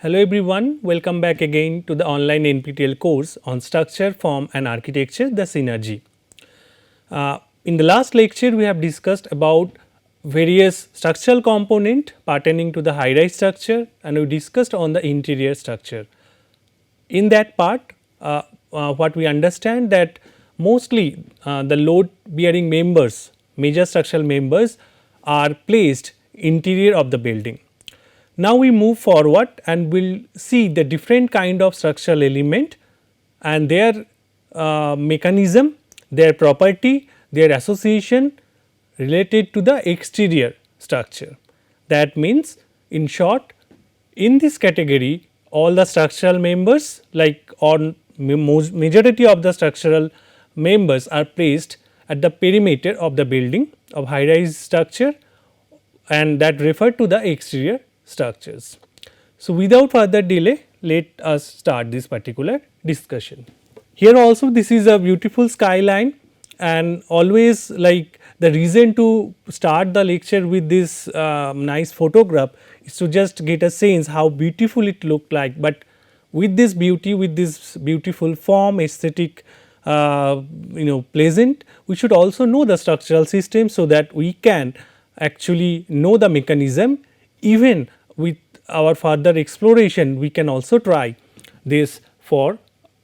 Hello everyone, welcome back again to the online NPTEL course on structure, form and architecture, the synergy. In the last lecture we have discussed about various structural component pertaining to the high-rise structure, and we discussed on the interior structure. In that part what we understand that mostly the load bearing members, major structural members are placed interior of the building. Now we move forward and we will see the different kind of structural element and their mechanism, their property, their association related to the exterior structure. That means in short, in this category all the structural members like or majority of the structural members are placed at the perimeter of the building of high rise structure, and that refer to the exterior structures. So, without further delay, let us start this particular discussion. Here also this is a beautiful skyline, and always like the reason to start the lecture with this nice photograph is to just get a sense how beautiful it looked like, but with this beauty, with this beautiful form, aesthetic pleasant, we should also know the structural system so that we can actually know the mechanism. Even with our further exploration, we can also try this for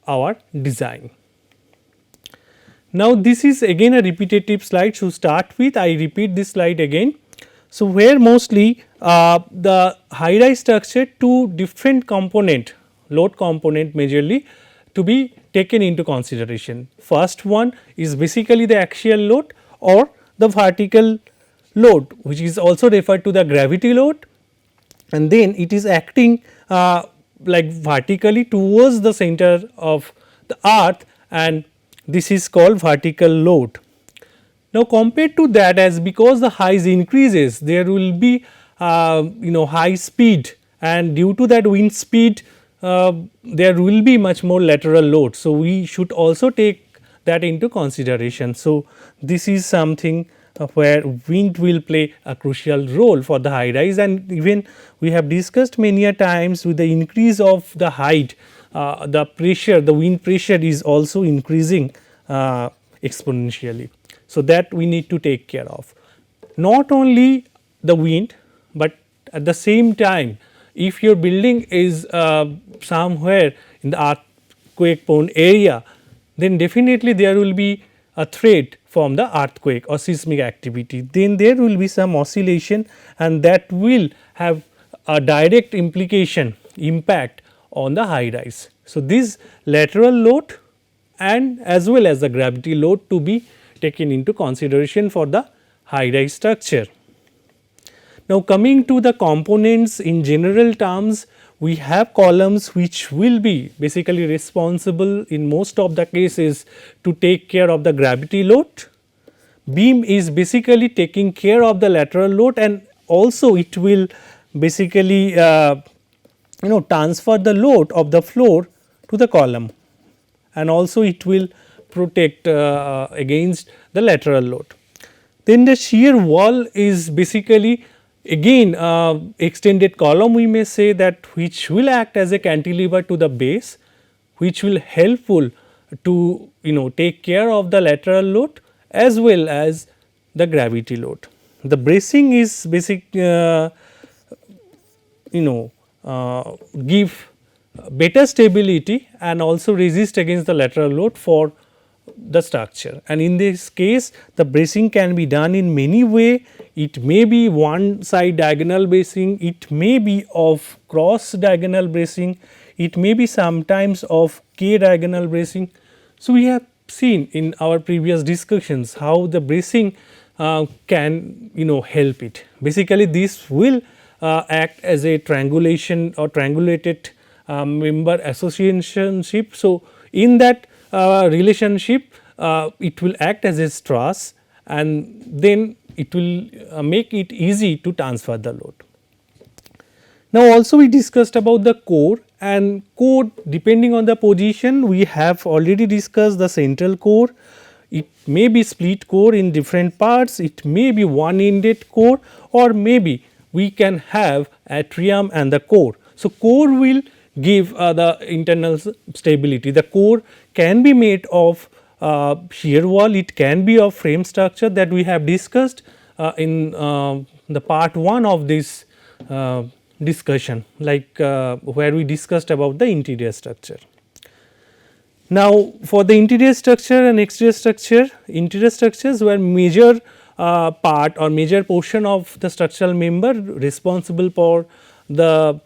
our design. Now, this is again a repetitive slide. To start with, I repeat this slide again. So, where mostly the high rise structure, two different component, load component majorly to be taken into consideration. First one is basically the axial load or the vertical load, which is also referred to the gravity load, and then it is acting like vertically towards the center of the earth, and this is called vertical load. Now, compared to that, as because the height increases, there will be high speed, and due to that wind speed there will be much more lateral load. So, we should also take that into consideration. So, this is something where wind will play a crucial role for the high rise, and even we have discussed many a times with the increase of the height, the pressure, the wind pressure is also increasing exponentially. So, that we need to take care of. Not only the wind, but at the same time if your building is somewhere in the earthquake prone area, then definitely there will be a threat from the earthquake or seismic activity, then there will be some oscillation, and that will have a direct implication impact on the high rise. So, this lateral load and as well as the gravity load to be taken into consideration for the high rise structure. Now, coming to the components in general terms, we have columns which will be basically responsible in most of the cases to take care of the gravity load. Beam is basically taking care of the lateral load, and also it will basically transfer the load of the floor to the column, and also it will protect against the lateral load. Then the shear wall is basically again extended column, we may say, that which will act as a cantilever to the base, which will helpful to take care of the lateral load as well as the gravity load. The bracing is give better stability and also resist against the lateral load for the structure, and in this case the bracing can be done in many way. It may be one side diagonal bracing, it may be of cross diagonal bracing, it may be sometimes of K diagonal bracing. So, we have seen in our previous discussions how the bracing can help it. Basically, this will act as a triangulation or triangulated member associationship. So, in that relationship it will act as a truss, and then it will make it easy to transfer the load. Now, also we discussed about the core, and core depending on the position we have already discussed the central core. It may be split core in different parts, it may be one ended core, or maybe we can have atrium and the core. So, core will give the internal stability. The core can be made of shear wall, it can be of frame structure that we have discussed in the part 1 of this discussion, like where we discussed about the interior structure. Now, for the interior structure and exterior structure, interior structures were major part or major portion of the structural member responsible for the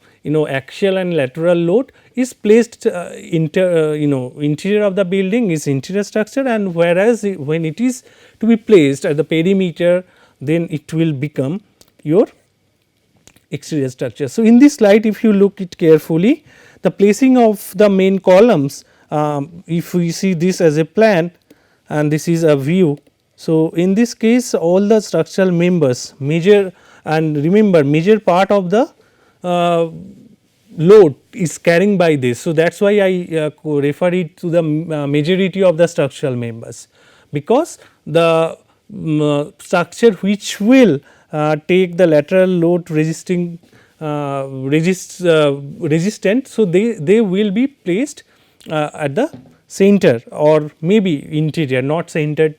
axial and lateral load is placed interior of the building is interior structure, and whereas when it is to be placed at the perimeter, then it will become your exterior structure. So, in this slide if you look it carefully, the placing of the main columns, if we see this as a plan and this is a view. So, in this case all the structural members major, and remember major part of the load is carrying by this. So, that is why I refer it to the majority of the structural members, because the structure which will take the lateral load resisting resistant. So, they will be placed at the center or maybe interior, not centered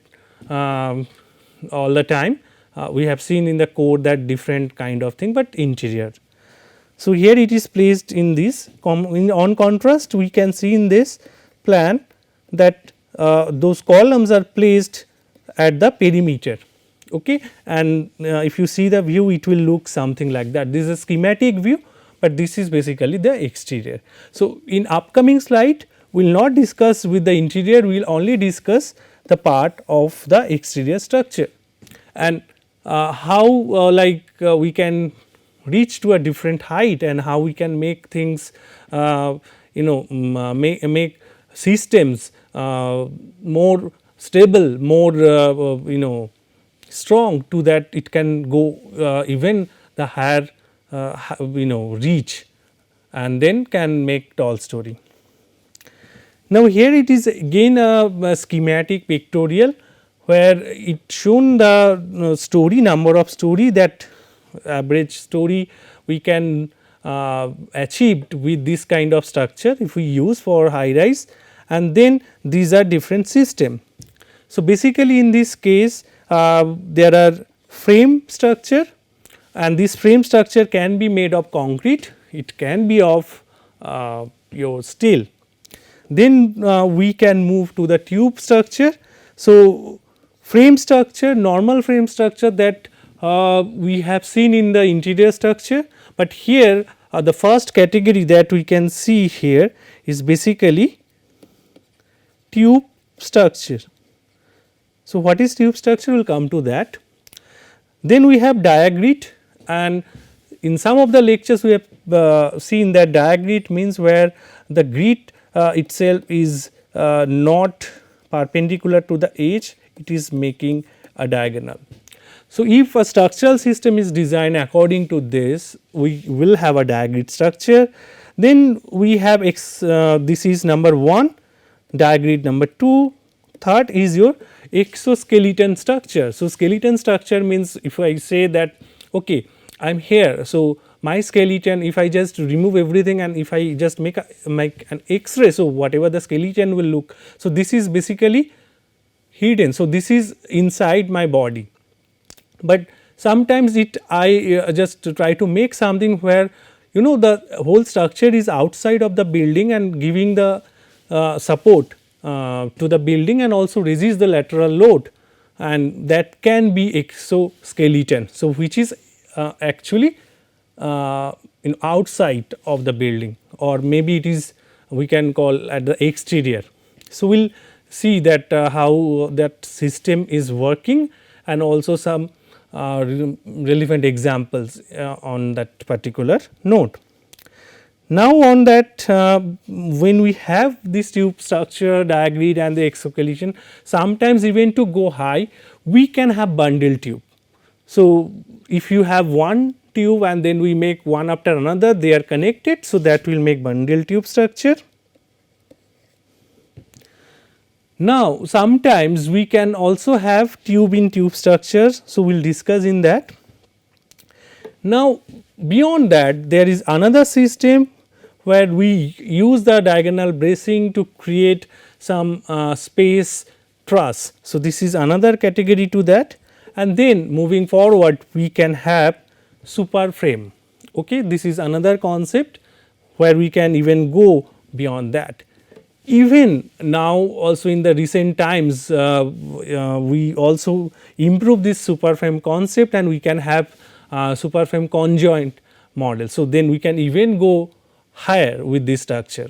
all the time. We have seen in the code that different kind of thing, but interior. So, here it is placed in this on contrast we can see in this plan that those columns are placed at the perimeter, okay. And if you see the view it will look something like that. This is a schematic view, but this is basically the exterior. So, in upcoming slide we will not discuss with the interior, we will only discuss the part of the exterior structure and how we can reach to a different height and how we can make things make systems more stable, more strong, to that it can go even the higher reach and then can make tall story. Now, here it is again a schematic pictorial where it shown the story, number of story, that average story we can achieve with this kind of structure if we use for high rise, and then these are different system. So, basically in this case there are frame structure, and this frame structure can be made of concrete, it can be of your steel. Then we can move to the tube structure. So, frame structure, normal frame structure that we have seen in the interior structure, but here the first category that we can see here is basically tube structure. So, what is tube structure? We will come to that. Then we have diagrid, and in some of the lectures we have seen that diagrid means where the grid itself is not perpendicular to the edge, it is making a diagonal. So, if a structural system is designed according to this, we will have a diagrid structure. Then we have this is number 1 diagrid, number 2, third is your exoskeleton structure. So, skeleton structure means if I say that okay, I am here. So, my skeleton, if I just remove everything and if I just make an X-ray, so whatever the skeleton will look. So, this is basically hidden. So, this is inside my body, but sometimes I just try to make something where the whole structure is outside of the building and giving the support to the building and also resist the lateral load, and that can be exoskeleton. So, which is actually outside of the building, or maybe it is we can call at the exterior. So, we will see that how that system is working and also some relevant examples on that particular note. Now, on that when we have this tube structure, diagrid and the exoskeleton, sometimes even to go high we can have bundle tube. So, if you have one tube and then we make one after another, they are connected. So, that will make bundle tube structure. Now, sometimes we can also have tube in tube structures. So, we will discuss in that. Now, beyond that there is another system where we use the diagonal bracing to create some space truss. So, this is another category to that, and then moving forward we can have super frame. Okay. This is another concept where we can even go beyond that. Even now also in the recent times we also improve this super frame concept and we can have super frame conjoint model. So, then we can even go higher with this structure,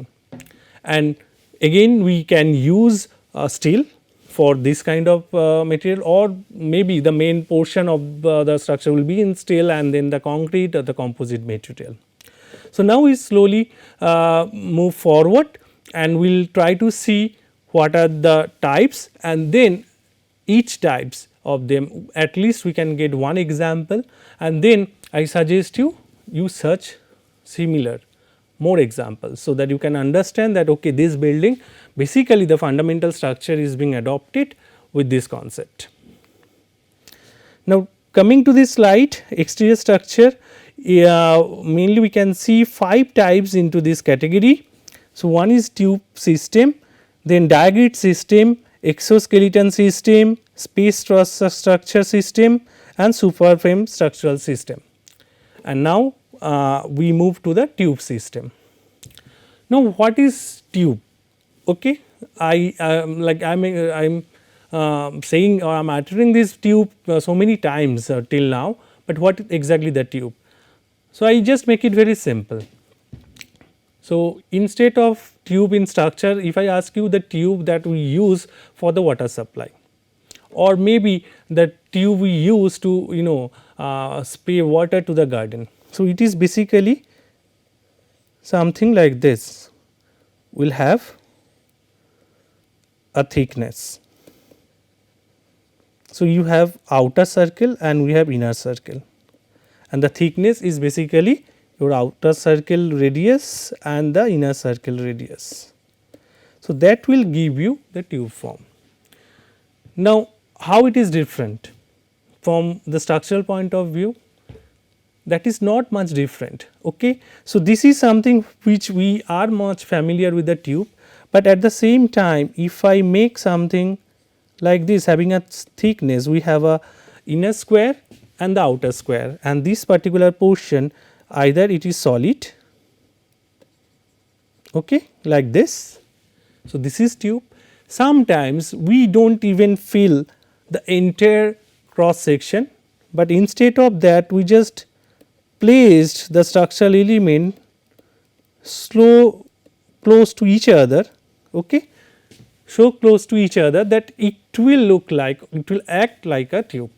and again we can use steel for this kind of material, or maybe the main portion of the structure will be in steel and then the concrete or the composite material. So, now we slowly move forward and we will try to see what are the types, and then each types of them at least we can get one example, and then I suggest you search similar more examples, so that you can understand that okay, this building basically the fundamental structure is being adopted with this concept. Now, coming to this slide, exterior structure, mainly we can see 5 types into this category. So, one is tube system, then diagrid system, exoskeleton system, space truss structure system, and super frame structural system. And now we move to the tube system. Now, what is tube? Okay, I am saying or I am uttering this tube so many times till now, but what exactly the tube? So, I just make it very simple. So, instead of tube in structure, if I ask you the tube that we use for the water supply, or maybe the tube we use to spray water to the garden. So, it is basically something like this, we will have a thickness. So, you have outer circle and we have inner circle, and the thickness is basically your outer circle radius and the inner circle radius. So, that will give you the tube form. Now, how it is different from the structural point of view? That is not much different. Okay. So, this is something which we are much familiar with the tube, but at the same time if I make something like this having a thickness, we have a inner square and the outer square, and this particular portion either it is solid, okay, like this. So, this is tube. Sometimes we do not even fill the entire cross section, but instead of that we just placed the structural element close to each other, okay, so close to each other that it will look like, it will act like a tube,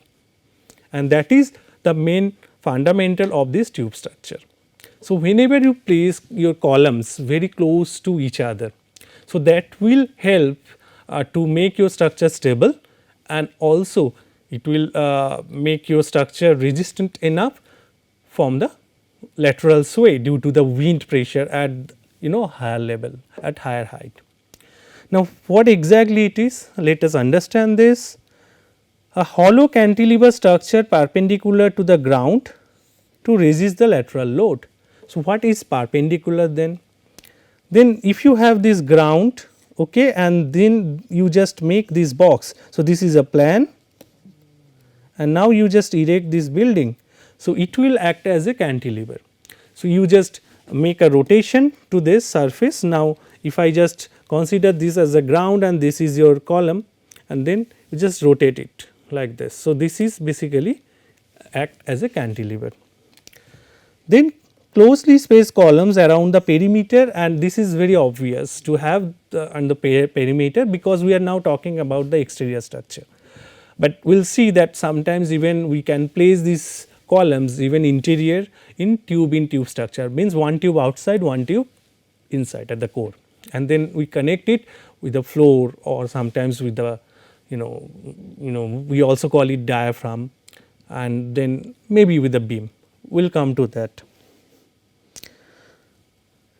and that is the main fundamental of this tube structure. So, whenever you place your columns very close to each other, so that will help to make your structure stable, and also it will make your structure resistant enough from the lateral sway due to the wind pressure at higher level, at higher height. Now, what exactly it is? Let us understand this. A hollow cantilever structure perpendicular to the ground to resist the lateral load. So, what is perpendicular then? Then if you have this ground, okay, and then you just make this box. So, this is a plan, and now you just erect this building. So, it will act as a cantilever. So, you just make a rotation to this surface. Now, if I just consider this as a ground and this is your column, and then you just rotate it like this. So, this is basically act as a cantilever. Then closely spaced columns around the perimeter, and this is very obvious to have on the perimeter, because we are now talking about the exterior structure. But we will see that sometimes even we can place these columns even interior in tube structure, means one tube outside, one tube inside at the core, and then we connect it with the floor, or sometimes with the we also call it diaphragm, and then maybe with the beam. We will come to that.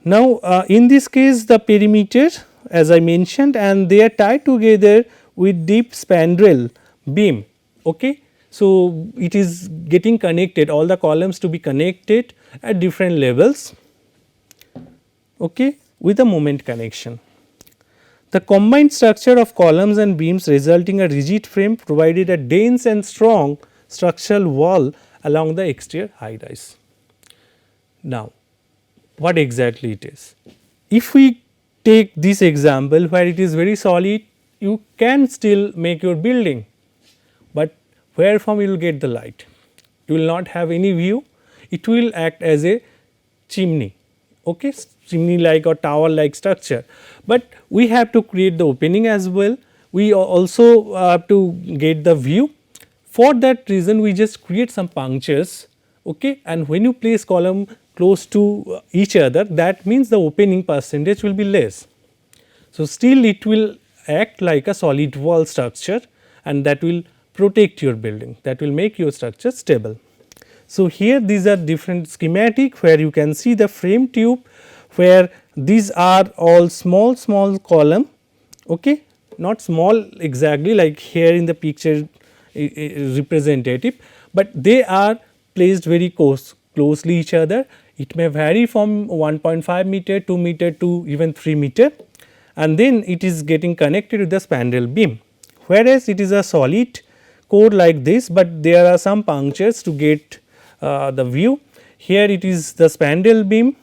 Now, in this case the perimeter as I mentioned, and they are tied together with deep spandrel beam. Okay. So, it is getting connected, all the columns to be connected at different levels, okay, with a moment connection. The combined structure of columns and beams resulting a rigid frame provided a dense and strong structural wall along the exterior high rise. Now, what exactly it is? If we take this example where it is very solid, you can still make your building, but where from you will get the light? You will not have any view, it will act as a chimney, okay, chimney like or tower like structure, but we have to create the opening as well. We also have to get the view. For that reason, we just create some punctures, okay, and when you place column close to each other, that means the opening percentage will be less. So, still it will act like a solid wall structure, and that will protect your building, that will make your structure stable. So, here these are different schematic where you can see the frame tube, where these are all small column, okay, not small exactly like here in the picture representative, but they are placed very closely each other. It may vary from 1.5 meter, 2 meter to even 3 meter, and then it is getting connected with the spandrel beam. Whereas, it is a solid core like this, but there are some punctures to get the view. Here it is the spandrel beam,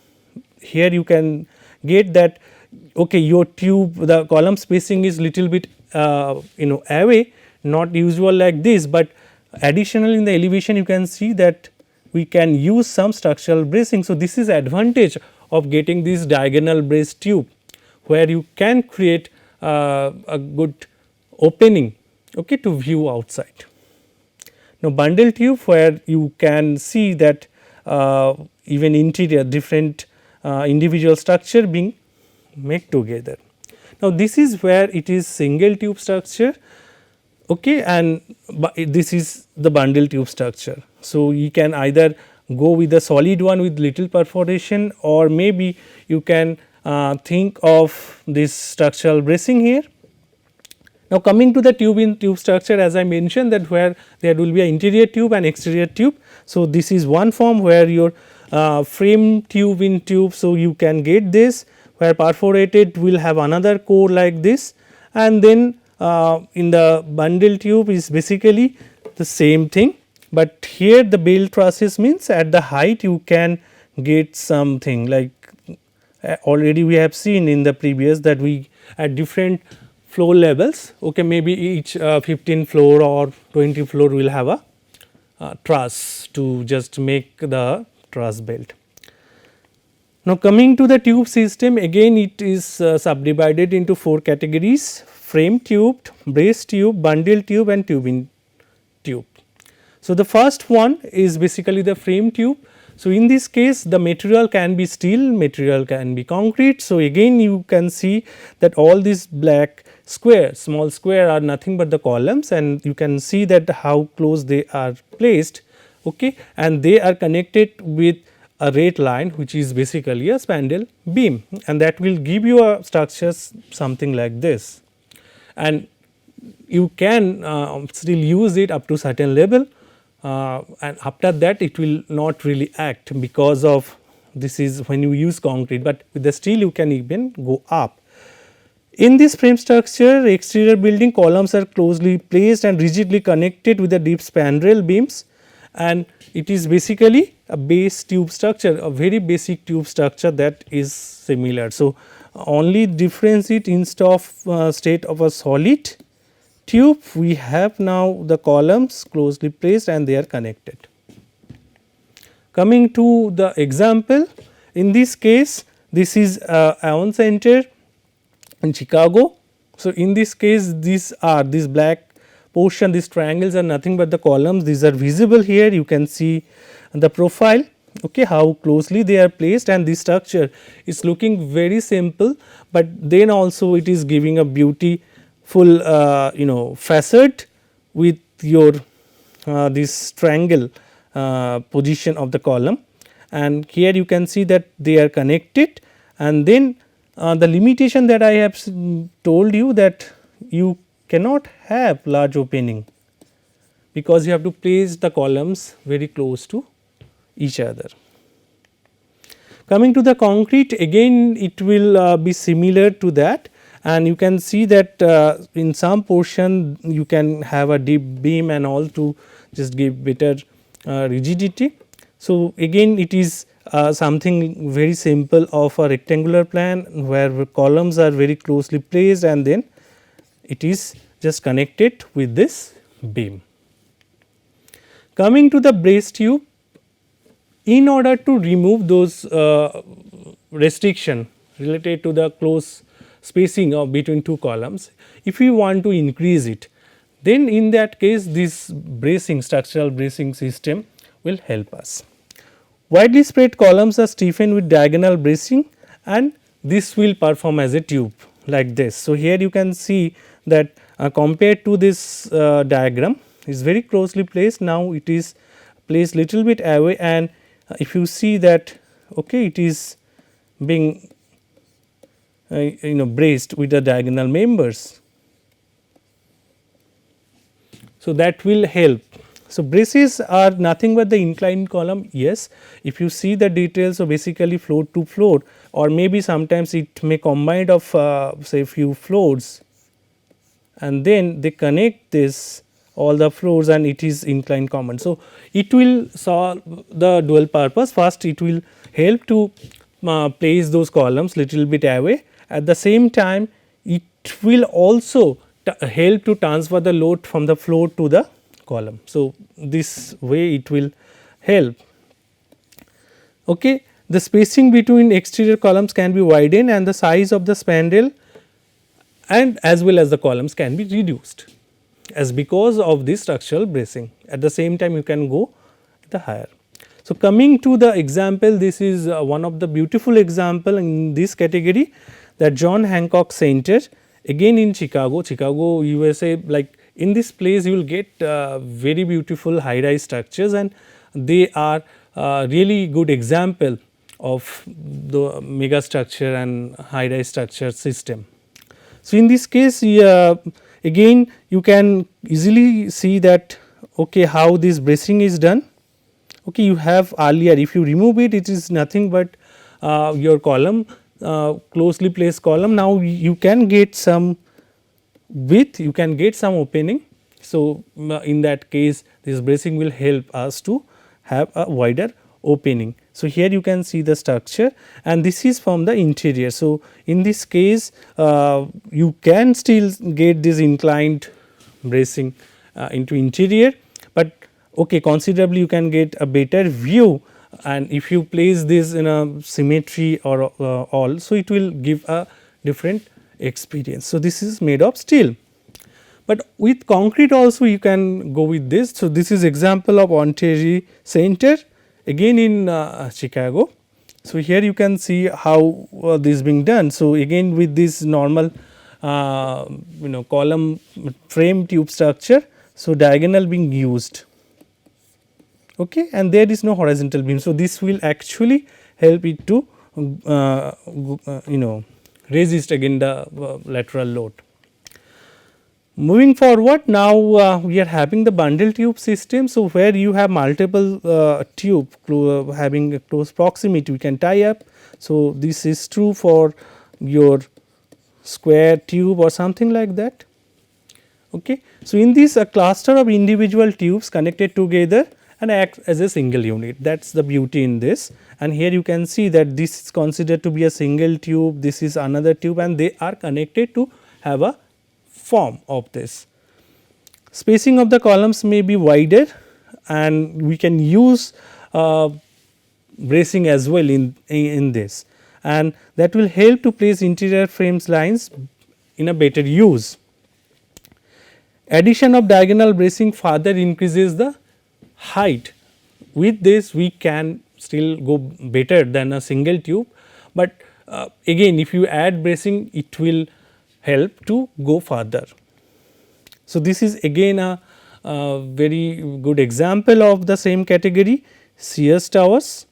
here you can get that, okay, your tube, the column spacing is little bit away, not usual like this, but additionally in the elevation you can see that we can use some structural bracing. So, this is advantage of getting this diagonal brace tube, where you can create a good opening, okay, to view outside. Now, bundle tube, where you can see that even interior different individual structure being made together. Now, this is where it is single tube structure, okay, and this is the bundle tube structure. So, you can either go with the solid one with little perforation, or maybe you can think of this structural bracing here. Now, coming to the tube in tube structure, as I mentioned that where there will be an interior tube and exterior tube. So, this is one form where your frame tube in tube. So, you can get this where perforated will have another core like this, and then in the bundle tube is basically the same thing, but here the belt trusses means at the height you can get something like already we have seen in the previous that we at different floor levels, okay, maybe each 15 floor or 20 floor will have a truss to just make the truss belt. Now, coming to the tube system, again it is subdivided into 4 categories: frame tube, brace tube, bundle tube and tube in tube. So, the first one is basically the frame tube. So, in this case the material can be steel, material can be concrete. So, again you can see that all these black square, small square are nothing but the columns, and you can see that how close they are placed, okay, and they are connected with a red line which is basically a spandrel beam, and that will give you a structure something like this, and you can still use it up to certain level, and after that it will not really act because of this is when you use concrete, but with the steel you can even go up. In this frame structure, exterior building columns are closely placed and rigidly connected with the deep spandrel beams, and it is basically a base tube structure, a very basic tube structure that is similar. So, only difference it instead of state of a solid tube, we have now the columns closely placed and they are connected. Coming to the example, in this case this is Ion Center in Chicago. So, in this case these are this black portion, these triangles are nothing but the columns, these are visible here, you can see the profile, okay, how closely they are placed, and this structure is looking very simple, but then also it is giving a beautiful facade with your this triangle position of the column, and here you can see that they are connected, and then the limitation that I have told you that you cannot have large opening because you have to place the columns very close to each other. Coming to the concrete, again it will be similar to that, and you can see that in some portion you can have a deep beam and all to just give better rigidity. So, again it is something very simple of a rectangular plan where columns are very closely placed and then it is just connected with this beam. Coming to the brace tube, in order to remove those restriction related to the close spacing of between two columns, if we want to increase it, then in that case this bracing, structural bracing system will help us. Widely spread columns are stiffened with diagonal bracing and this will perform as a tube like this. So, here you can see that compared to this diagram is very closely placed. Now, it is placed little bit away, and if you see that it is being braced with the diagonal members. So, that will help. So, braces are nothing but the inclined column. Yes, if you see the details, so basically floor to floor, or maybe sometimes it may combine of say few floors, and then they connect this all the floors and it is inclined common. So, it will solve the dual purpose. First, it will help to place those columns little bit away. At the same time, it will also help to transfer the load from the floor to the column. So, this way it will help. Okay. The spacing between exterior columns can be widened and the size of the spandrel and as well as the columns can be reduced as because of this structural bracing. At the same time, you can go the higher. So, coming to the example, this is one of the beautiful example in this category, that John Hancock Center again in Chicago, USA. Like in this place you will get very beautiful high rise structures, and they are really good example of the mega structure and high rise structure system. So, in this case again you can easily see that how this bracing is done. You have earlier, if you remove it, it is nothing but your column, closely placed column. Now, you can get some width, you can get some opening. So, in that case this bracing will help us to have a wider opening. So, here you can see the structure and this is from the interior. So, in this case you can still get this inclined bracing into interior, but considerably you can get a better view, and if you place this in a symmetry or all, so it will give a different experience. So, this is made of steel, but with concrete also you can go with this. So, this is example of Ontario Center again in Chicago. So, here you can see how this is being done. So, again with this normal column frame tube structure. So, diagonal being used, and there is no horizontal beam. So, this will actually help it to resist again the lateral load. Moving forward, now we are having the bundle tube system. So, where you have multiple tube having a close proximity, we can tie up. So, this is true for your square tube or something like that. So, in this a cluster of individual tubes connected together and act as a single unit. That is the beauty in this, and here you can see that this is considered to be a single tube, this is another tube, and they are connected to have a form of this. Spacing of the columns may be wider, and we can use bracing as well in this, and that will help to place interior frames lines in a better use. Addition of diagonal bracing further increases the height. With this we can still go better than a single tube, but again if you add bracing it will help to go further. So, this is again a very good example of the same category, Sears towers,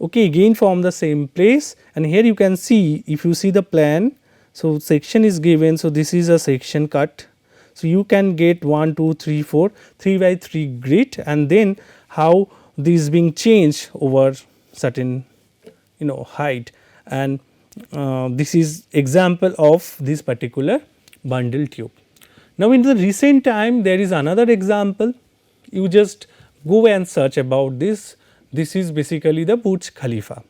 again from the same place, and here you can see, if you see the plan, so section is given. So, this is a section cut. So, you can get 1, 2, 3, 4, 3 by 3 grid, and then how these being changed over certain height, and this is example of this particular bundle tube. Now, in the recent time there is another example, you just go and search about this. This is basically the Burj Khalifa.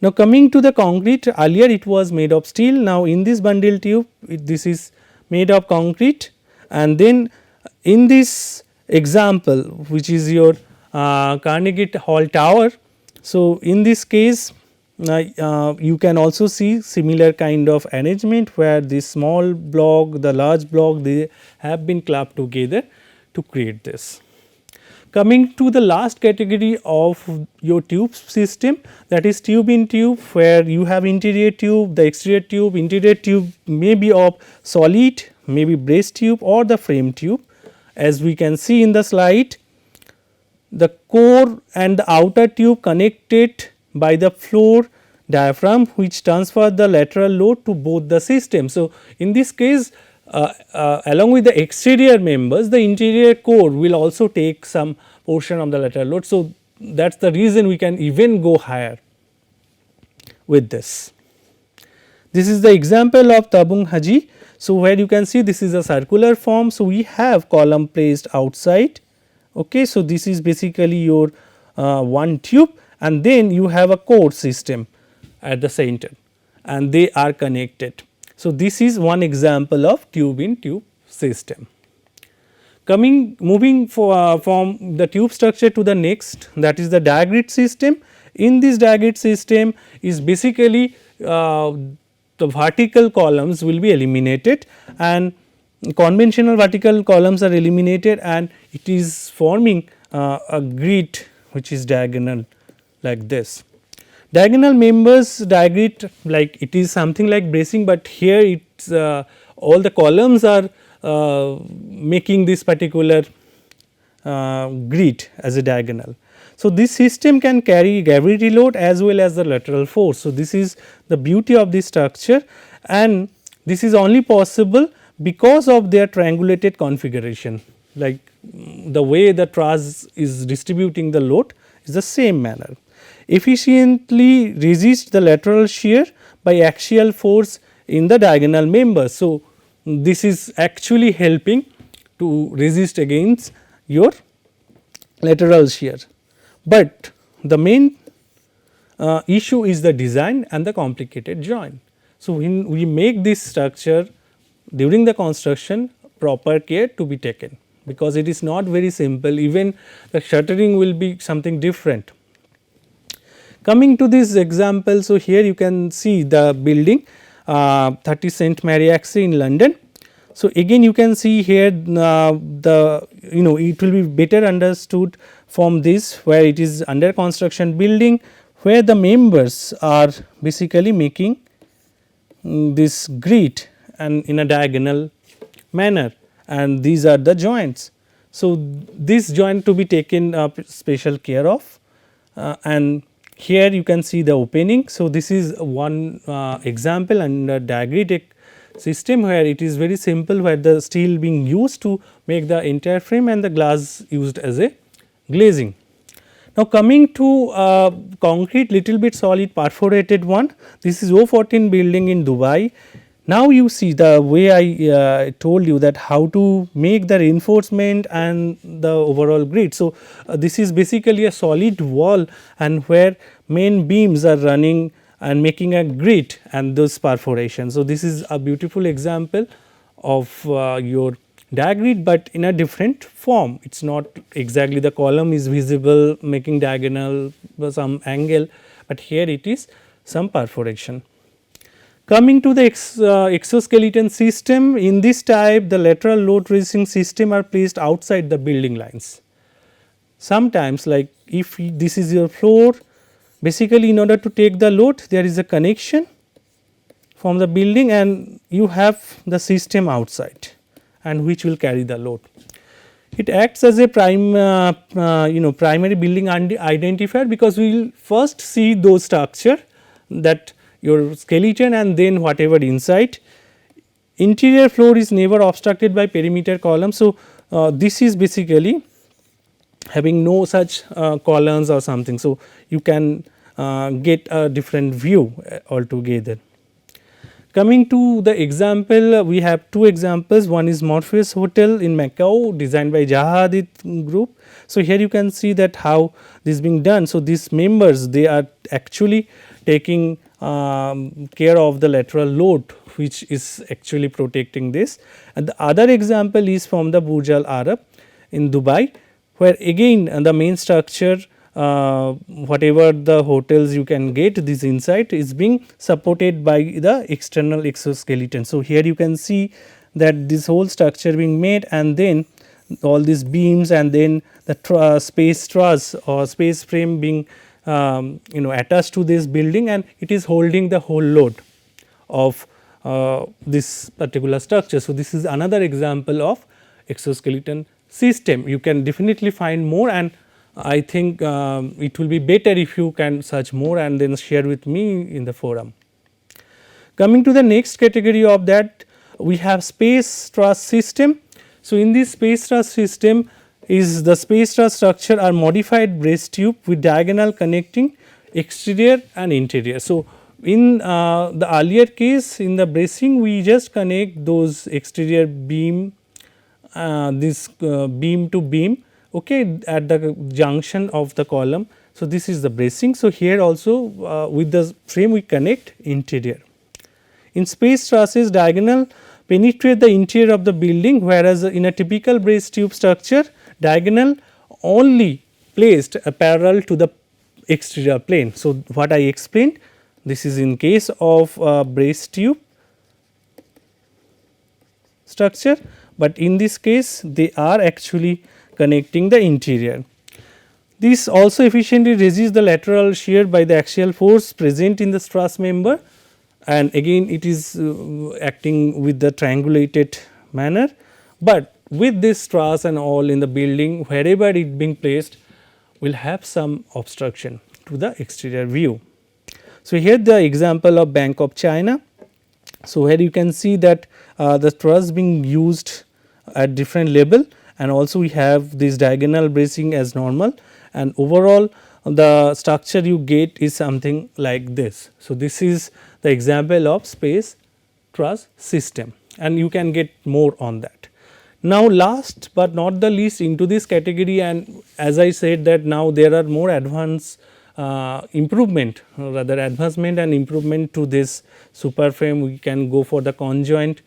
Now, coming to the concrete, earlier it was made of steel. Now, in this bundle tube this is made of concrete, and then in this example which is your Carnegie Hall Tower. So, in this case you can also see similar kind of arrangement where this small block, the large block, they have been clapped together to create this. Coming to the last category of your tube system, that is tube in tube, where you have interior tube, the exterior tube. Interior tube may be of solid, maybe brace tube or the frame tube. As we can see in the slide, the core and the outer tube connected by the floor diaphragm, which transfer the lateral load to both the systems. So, in this case along with the exterior members, the interior core will also take some portion of the lateral load. So, that is the reason we can even go higher with this. This is the example of Tabung Haji. So, where you can see this is a circular form. So, we have column placed outside. Okay. So, this is basically your one tube, and then you have a core system at the center, and they are connected. So, this is one example of tube in tube system. Moving from the tube structure to the next, that is the die grid system. In this die grid system is basically the vertical columns will be eliminated, and conventional vertical columns are eliminated, and it is forming a grid which is diagonal like this. Diagonal members die grid, like it is something like bracing, but here it's all the columns are making this particular grid as a diagonal. So, this system can carry gravity load as well as the lateral force. So, this is the beauty of this structure, and this is only possible because of their triangulated configuration, like the way the truss is distributing the load is the same manner. Efficiently resist the lateral shear by axial force in the diagonal members. So, this is actually helping to resist against your lateral shear, but the main issue is the design and the complicated joint. So, when we make this structure during the construction, proper care to be taken, because it is not very simple, even the shuttering will be something different. Coming to this example, so here you can see the building 30 St Mary Axe in London. So, again you can see here the it will be better understood from this, where it is under construction building, where the members are basically making this grid and in a diagonal manner, and these are the joints. So, this joint to be taken special care of, and here you can see the opening. So, this is one example under die grid system, where it is very simple, where the steel being used to make the entire frame and the glass used as a glazing. Now, coming to concrete little bit solid perforated one, this is O14 building in Dubai. Now, you see the way I told you that how to make the reinforcement and the overall grid. So, this is basically a solid wall, and where main beams are running and making a grid and those perforations. So, this is a beautiful example of your die grid, but in a different form. It is not exactly the column is visible making diagonal some angle, but here it is some perforation. Coming to the exoskeleton system, in this type the lateral load resisting system are placed outside the building lines. Sometimes, like if this is your floor, basically in order to take the load there is a connection from the building, and you have the system outside and which will carry the load. It acts as a primary building identifier, because we will first see those structure that your skeleton and then whatever inside. Interior floor is never obstructed by perimeter columns. So, this is basically having no such columns or something. So, you can get a different view altogether. Coming to the example, we have two examples. One is Morpheus Hotel in Macau designed by Zaha Hadid group. So, here you can see that how this is being done. So, these members they are actually taking care of the lateral load which is actually protecting this. And the other example is from the Burj Al Arab in Dubai, where again the main structure whatever the hotels you can get this inside is being supported by the external exoskeleton. So, here you can see that this whole structure being made and then all these beams and then the space truss or space frame being attached to this building, and it is holding the whole load of this particular structure. So, this is another example of exoskeleton system. You can definitely find more, and I think it will be better if you can search more and then share with me in the forum. Coming to the next category of that, we have space truss system. So, in this space truss system is the space truss structure are modified brace tube with diagonal connecting exterior and interior. So, in the earlier case in the bracing we just connect those exterior beam this beam to beam at the junction of the column. So, this is the bracing. So, here also with the frame we connect interior. In space trusses diagonal penetrate the interior of the building, whereas in a typical brace tube structure diagonal only placed parallel to the exterior plane. So, what I explained, this is in case of brace tube structure, but in this case they are actually connecting the interior. This also efficiently resists the lateral shear by the axial force present in the truss member, and again it is acting with the triangulated manner, but with this truss and all in the building wherever it being placed will have some obstruction to the exterior view. So, here the example of Bank of China. So, here you can see that the truss being used at different level, and also we have this diagonal bracing as normal, and overall the structure you get is something like this. So, this is the example of space truss system, and you can get more on that. Now, last but not the least into this category, and as I said that now there are more advanced improvement rather advancement and improvement to this super frame. We can go for the conjoint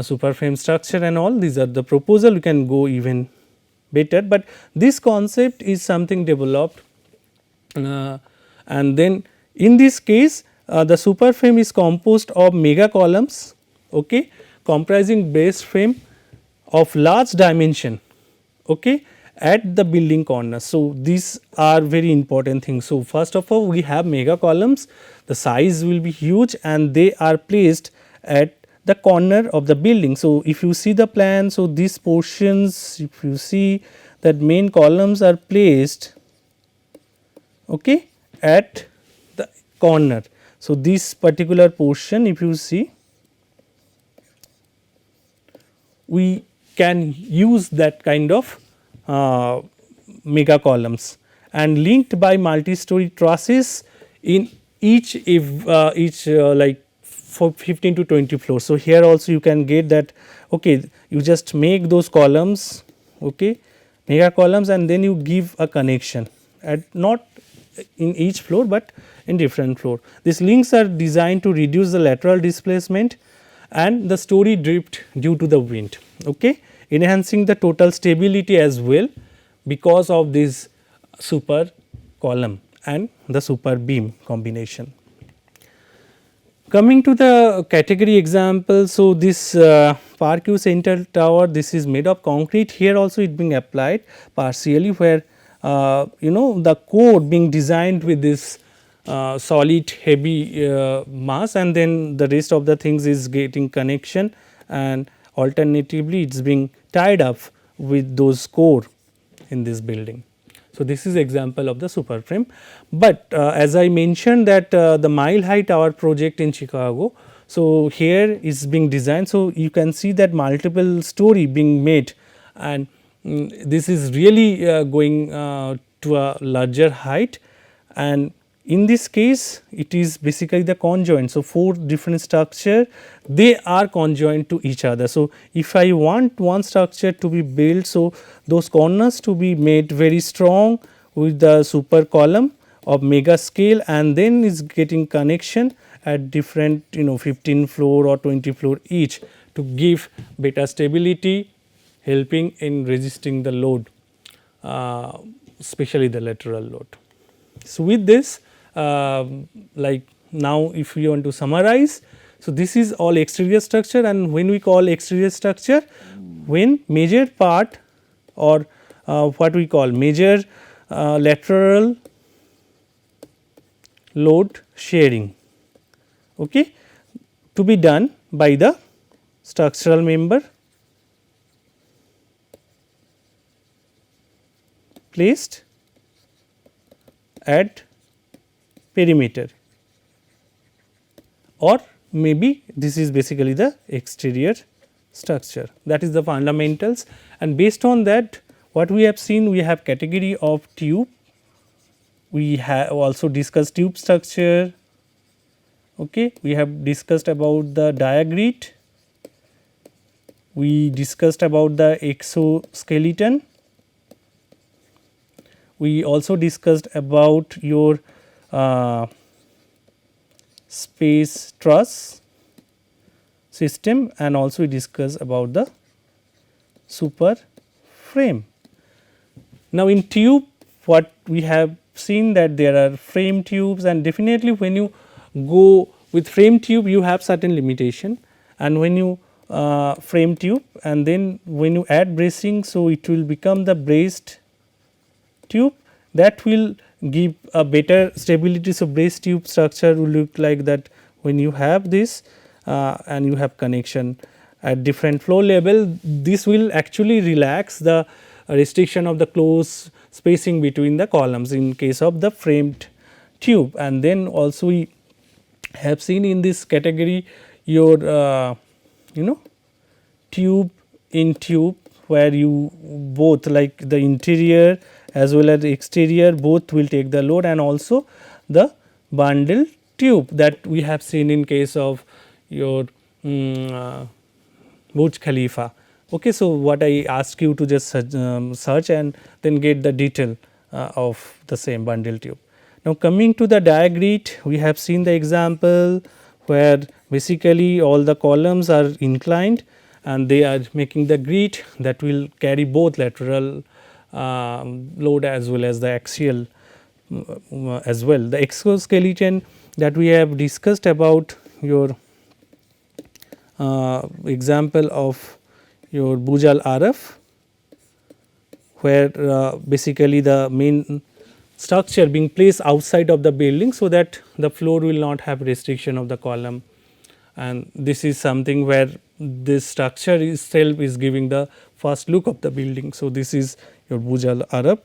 super frame structure and all, these are the proposal, you can go even better, but this concept is something developed and then in this case the super frame is composed of mega columns comprising base frame of large dimension at the building corner. So, these are very important things. So, first of all we have mega columns, the size will be huge and they are placed at the corner of the building. So, if you see the plan, so these portions if you see that main columns are placed at the corner. So, this particular portion if you see we can use that kind of mega columns and linked by multi-story trusses in each like for 15 to 20 floors. So, here also you can get that you just make those columns mega columns and then you give a connection at not in each floor, but in different floor. These links are designed to reduce the lateral displacement and the story drift due to the wind, enhancing the total stability as well because of this super column and the super beam combination. Coming to the category example, so this Park Center Tower, this is made of concrete. Here also it being applied partially where the core being designed with this solid heavy mass, and then the rest of the things is getting connection, and alternatively it is being tied up with those core in this building. So, this is example of the super frame, but as I mentioned that the Mile High Tower project in Chicago. So, here is being designed. So, you can see that multiple story being made, and this is really going to a larger height, and in this case it is basically the conjoint. So, 4 different structure, they are conjoined to each other. So, if I want one structure to be built, so those corners to be made very strong with the super column of mega scale, and then is getting connection at different 15 floor or 20 floor each to give better stability, helping in resisting the load, especially the lateral load. So, with this like now if we want to summarize, so this is all exterior structure, and when we call exterior structure, when major part or what we call major lateral load sharing, okay, to be done by the structural member placed at perimeter, or maybe this is basically the exterior structure. That is the fundamentals, and based on that what we have seen, we have category of tube, we have also discussed tube structure, okay. We have discussed about the diagrid, we discussed about the exoskeleton, we also discussed about your space truss system, and also we discussed about the super frame. Now, in tube what we have seen that there are frame tubes, and definitely when you go with frame tube you have certain limitation, and when you frame tube and then when you add bracing, so it will become the braced tube that will give a better stability. So, brace tube structure will look like that when you have this and you have connection at different flow level, this will actually relax the restriction of the close spacing between the columns in case of the framed tube. And then also we have seen in this category your tube in tube, where you both like the interior as well as the exterior both will take the load, and also the bundle tube that we have seen in case of your Burj Khalifa. Okay, so, what I ask you to just search and then get the detail of the same bundle tube. Now, coming to the diagrid, we have seen the example where basically all the columns are inclined and they are making the grid that will carry both lateral load as well as the axial as well. The exoskeleton that we have discussed about your example of your Burj Al Arab, where basically the main structure being placed outside of the building, so that the floor will not have restriction of the column, and this is something where this structure itself is giving the first look of the building. So, this is your Burj Al Arab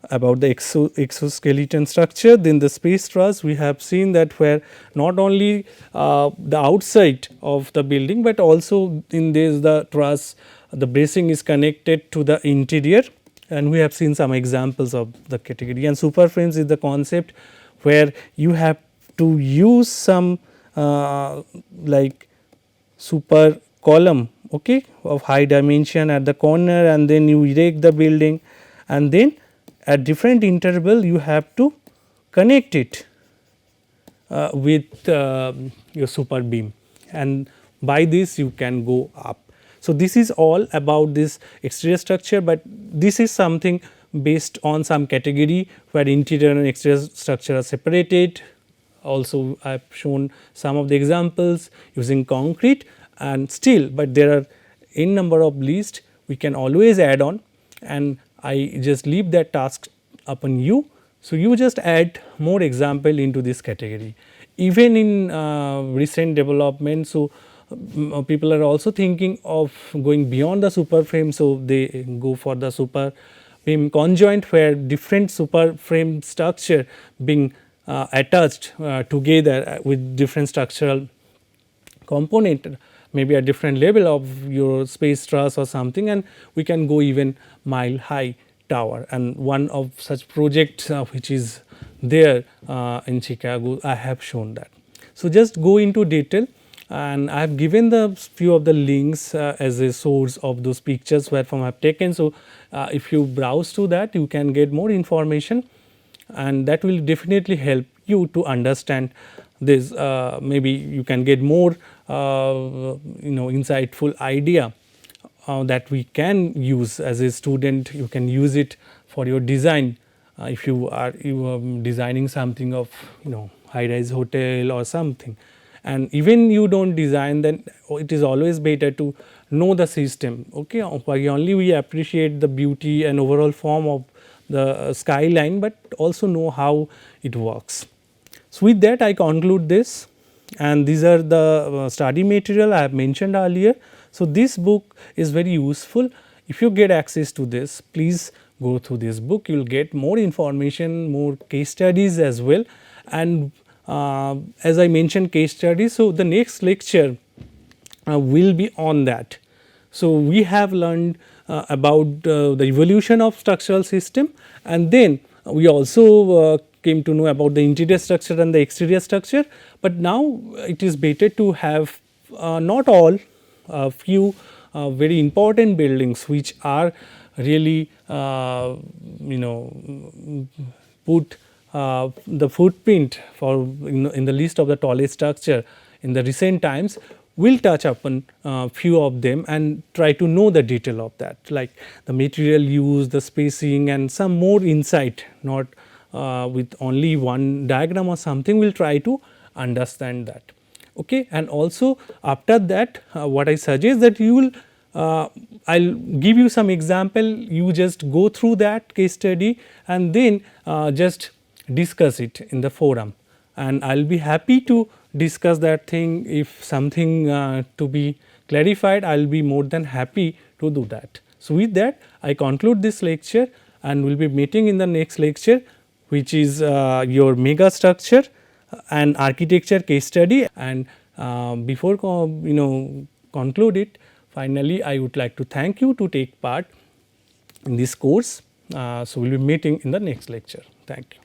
about the exoskeleton structure. Then the space truss, we have seen that where not only the outside of the building, but also in this the truss, the bracing is connected to the interior, and we have seen some examples of the category. And super frames is the concept where you have to use some like super column, okay, of high dimension at the corner, and then you erect the building, and then at different interval you have to connect it with your super beam, and by this you can go up. So, this is all about this exterior structure, but this is something based on some category where interior and exterior structure are separated. Also, I have shown some of the examples using concrete and steel, but there are n number of list we can always add on, and I just leave that task upon you. So, you just add more example into this category. Even in recent development, so people are also thinking of going beyond the super frame. So, they go for the super beam conjoint where different super frame structure being attached together with different structural component, maybe a different level of your space truss or something, and we can go even mile high tower. And one of such projects which is there in Chicago, I have shown that. So, just go into detail, and I have given the few of the links as a source of those pictures where from I have taken. So, if you browse to that, you can get more information, and that will definitely help you to understand this. Maybe you can get more insightful idea that we can use as a student. You can use it for your design if you are designing something of high rise hotel or something. And even you do not design, then it is always better to know the system. Okay, only we appreciate the beauty and overall form of the skyline, but also know how it works. So, with that I conclude this, and these are the study material I have mentioned earlier. So, this book is very useful. If you get access to this, please go through this book. You will get more information, more case studies as well. And as I mentioned case studies, so the next lecture will be on that. So, we have learned about the evolution of structural system, and then we also came to know about the interior structure and the exterior structure, but now it is better to have not all, a few very important buildings which are really put the footprint for in the list of the tallest structure in the recent times. We will touch upon few of them and try to know the detail of that, like the material used, the spacing, and some more insight, not with only one diagram or something. We will try to understand that. Okay. And also after that, what I suggest that you will I will give you some example, you just go through that case study and then just discuss it in the forum, and I will be happy to discuss that thing. If something to be clarified, I will be more than happy to do that. So, with that I conclude this lecture, and we will be meeting in the next lecture, which is your mega structure and architecture case study. And before conclude it, finally I would like to thank you to take part in this course. So, we will be meeting in the next lecture. Thank you.